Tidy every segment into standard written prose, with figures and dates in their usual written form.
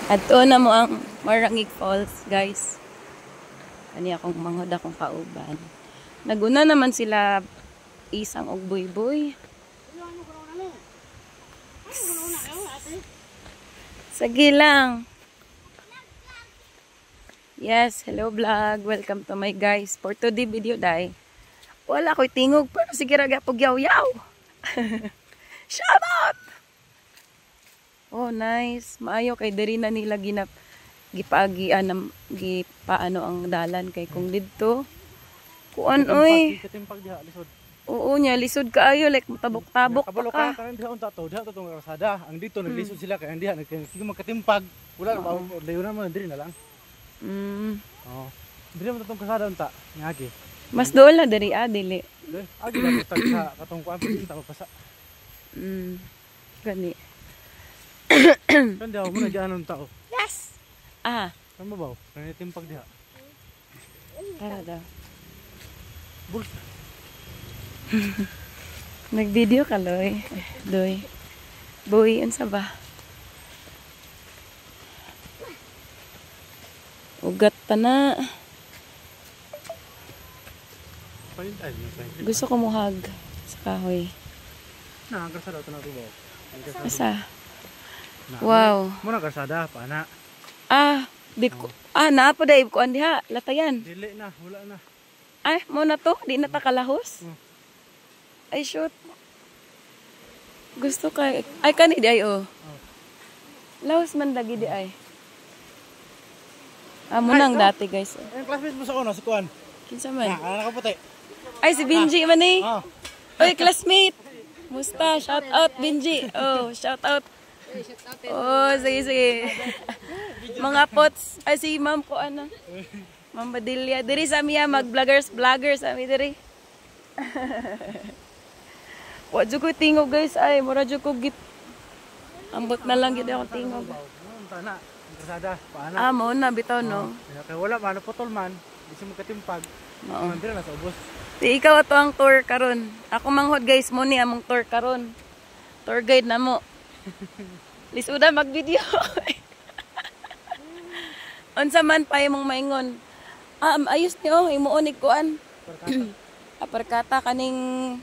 At na mo ang Marangig Falls, guys. Kani akong manghod akong kauban. Naguna naman sila isang og buy-buy. Sige lang. Yes, hello vlog. Welcome to my guys. For today video day. Wala ko'y tingog pero sige raga pag yaw-yaw. Shout out! Oh, nice. Maayo kay diri na nila gipagian ng gipaano ang dalan kay kung didto. Kuan oy. Katimpag diha lisod. Oo nya lisod kaayo like matabok-tabok Kabalo pa ka. kanan diha unta to, diha to tong kalsada. Ang dito naglisod sila kay diha sige magkatimpag. Wala na ba layo na mo diri na lang. Oh. Diri mo tong kalsada unta ngagi. Mas dool na diri dili. Agi na tag sa katong kuan pagka mapasa. Gani. Kan daw mo na diyan ang tao. Yes. Kan mabaw, kan timpag diha. Tara daw. Bulsa. Nag-video ka loy. Doy. Boy, unsa ba? Ugat pa na. Gusto ko muhag sa kahoy. Na, ang kalsada ito na tubaw. Asa? Wow. Muna kalsada, pana. Di ko. Naapa dahil ko andiha. Latayan. Dili na, wala na. Ay, mo na to. Di na takalahos. Ay, shoot. Gusto kay. Ay, kani di ay, oh. Lahos man lagi di ay. Mo nang dati, guys. Ang classmate mo sa una, si Kuan. Kinsa man? Nakaputi. Ay, si Benji man eh. Oh. Oy, classmate. Musta? Shout out, Benji. Oh, shout out. Oh, sige. Mga pots. Ay, si ma'am ko ano. Ma'am Badilla. Diri sa miya, mag-vloggers sa mi diri. Wadyo ko tingog guys. Ay, mura dyo ko git. Ambot na lang gid ako tingog. Tana, kalsada, paana. Mo na, bitaw no. Kaya wala man, putol man. Di siya magkatimpag. Mandira na sa ubos. Di ikaw ato ang tour karon. Ako manghod guys mo ni among tour karon. Tour guide na mo. Lisuda mag-video. Unsa man pa imong maingon. Ayos niyo imuon kuan. Aparkata kaning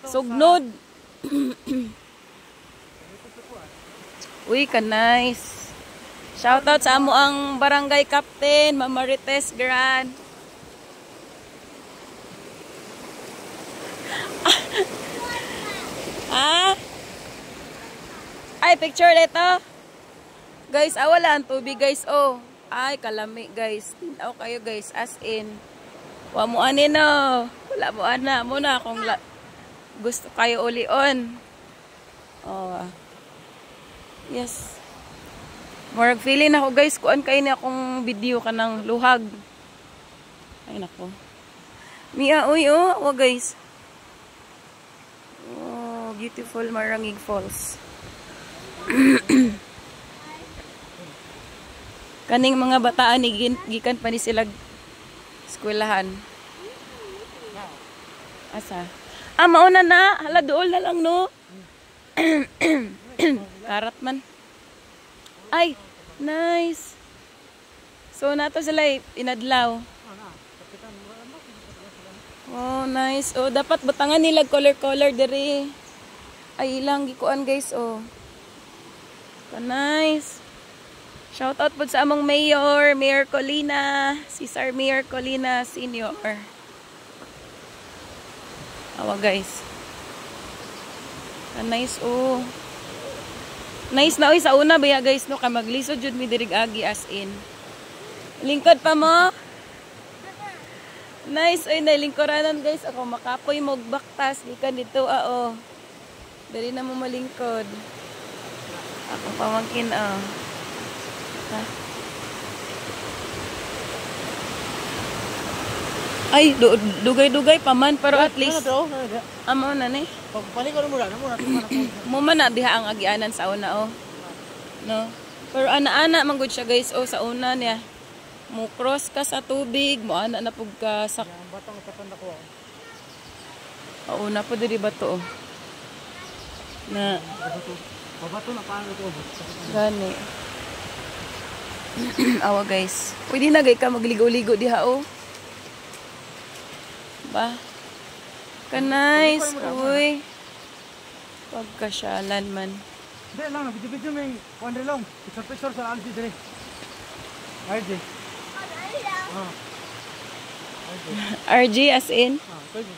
sugnod. Uy, ka nice. Shout out sa amo ang barangay captain, Ma'am Marites Gran. Ay, picture dito. Guys, wala ang tubig, guys. Oh, ay, kalami, guys. Tinaw kayo, guys. As in. Wa mo ani no. Wala mo ana. Muna kung gusto kayo ulion. Oh. Yes. Morag feeling ako, guys. Kuan kayo na akong video ka ng luhag. Ay, nako. Mia, uy, oh. Guys. Oh, beautiful Marangig Falls. Kaning mga bataan ni gikan pa ni sila eskwelahan. Asa? Mauna na, hala dool na lang no. Karat man. Ay, nice. So nato sila inadlaw. Oh, nice. Oh, dapat butangan nila color diri. Ay ilang gikuan guys, oh. Nice. Shout out po sa among Mayor Colina, si Sir Mayor Colina Senior. Awa guys. Nice oh. Nice na oy sa una baya guys no ka maglisod jud mi diri agi as in. Lingkod pa mo. Nice oy na lingkoranan guys ako makapoy mo baktas gikan dito oh. Dali na mo malingkod. Akong pamangkin, Ay, dugay-dugay pa man, pero at least, amo na ni. Palikod mo na muna. Muma na, diha ang agianan sa una, oh. No? Pero ana-ana, manggod siya guys, oh, sa una niya. Mo cross ka sa tubig, mo ana na pug ka sa... Ang batang katanda ko. Una po diri ba to, oh. Na... Babato na paano ito. Gani. Awa guys. Pwede na gay ka magligo-ligo diha oh. Ba? Ka nice. Uy. Pagkasyalan man. Hindi lang, video-video may kuwan rin lang. Picture-picture sa RG dali. RG. Ah. RG as in? Ah, pwede.